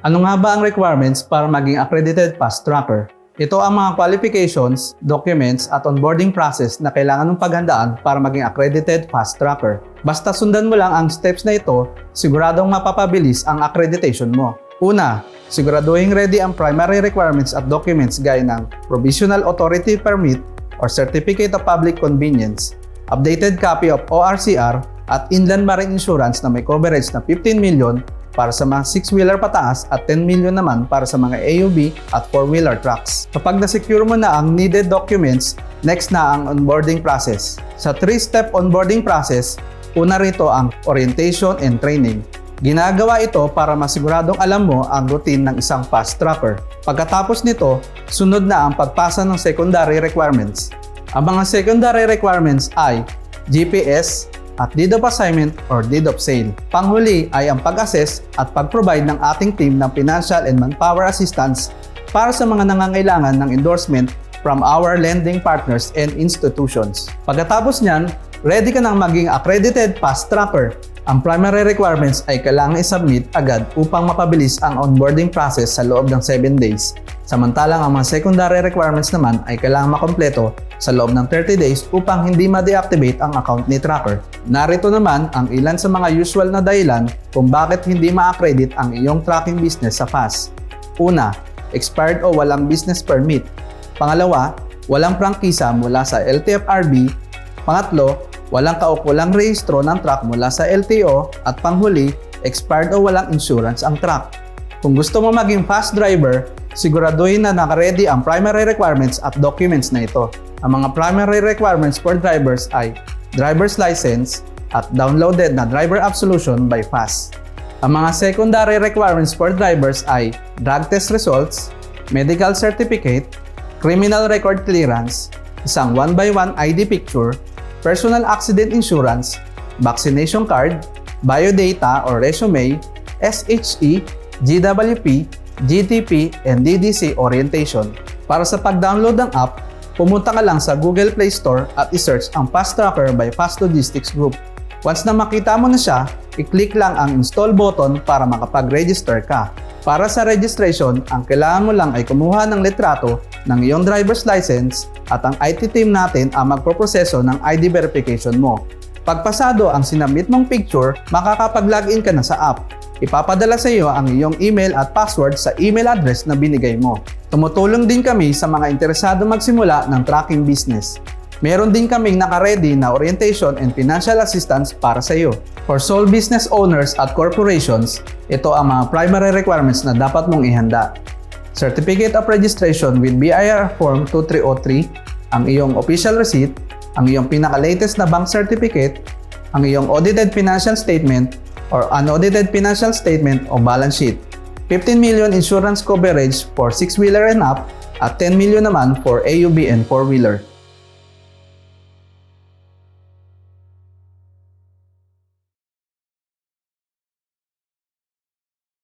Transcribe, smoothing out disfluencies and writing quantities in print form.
Ano nga ba ang requirements para maging accredited fast tracker? Ito ang mga qualifications, documents at onboarding process na kailangan mong paghandaan para maging accredited fast tracker. Basta sundan mo lang ang steps na ito, siguradong mapapabilis ang accreditation mo. Una, siguraduhin ready ang primary requirements at documents gaya ng Provisional Authority Permit or Certificate of Public Convenience, updated copy of ORCR at Inland Marine Insurance na may coverage na 15 million para sa mga 6-wheeler pataas at 10 million naman para sa mga AUV at 4-wheeler trucks. Kapag na-secure mo na ang needed documents, next na ang onboarding process. Sa 3-step onboarding process, una rito ang orientation and training. Ginagawa ito para masiguradong alam mo ang routine ng isang fast tracker. Pagkatapos nito, sunod na ang pagpasa ng secondary requirements. Ang mga secondary requirements ay GPS at deed of assignment or deed of sale. Panghuli ay ang pag-assess at pag-provide ng ating team ng financial and manpower assistance para sa mga nangangailangan ng endorsement from our lending partners and institutions. Pagkatapos niyan, ready ka nang maging accredited fast tracker. Ang primary requirements ay kailangan i-submit agad upang mapabilis ang onboarding process sa loob ng 7 days. Samantalang ang mga secondary requirements naman ay kailangan makompleto sa loob ng 30 days upang hindi ma-deactivate ang account ni tracker. Narito naman ang ilan sa mga usual na dahilan kung bakit hindi ma-accredit ang iyong tracking business sa FAS. Una, expired o walang business permit. Pangalawa, walang prangkisa mula sa LTFRB. Pangatlo, walang kaukulang rehistro ng truck mula sa LTO. At panghuli, expired o walang insurance ang truck. Kung gusto mo maging fast driver, siguraduhin na naka-ready ang primary requirements at documents na ito. Ang mga primary requirements for drivers ay driver's license at downloaded na driver app solution by FAS. Ang mga secondary requirements for drivers ay drug test results, medical certificate, criminal record clearance, isang 1x1 ID picture, personal accident insurance, vaccination card, biodata or resume, SHE, GWP, GTP, and DDC orientation. Para sa pag-download ng app, pumunta ka lang sa Google Play Store at i-search ang Fast Tracker by Fast Logistics Group. Once na makita mo na siya, i-click lang ang install button para makapag-register ka. Para sa registration, ang kailangan mo lang ay kumuha ng litrato ng iyong driver's license at ang IT team natin ang magpoproseso ng ID verification mo. Pagpasado ang sinabmit mong picture, makakapag-login ka na sa app. Ipapadala sa iyo ang iyong email at password sa email address na binigay mo. Tumutulong din kami sa mga interesado magsimula ng tracking business. Meron din kaming naka-ready na orientation and financial assistance para sa iyo. For sole business owners at corporations, ito ang mga primary requirements na dapat mong ihanda. Certificate of Registration with BIR Form 2303, ang iyong official receipt, ang iyong pinaka-latest na bank certificate, ang iyong audited financial statement or unaudited financial statement o balance sheet, 15 million insurance coverage for 6-wheeler and up, at 10 million naman for AUV and 4-wheeler.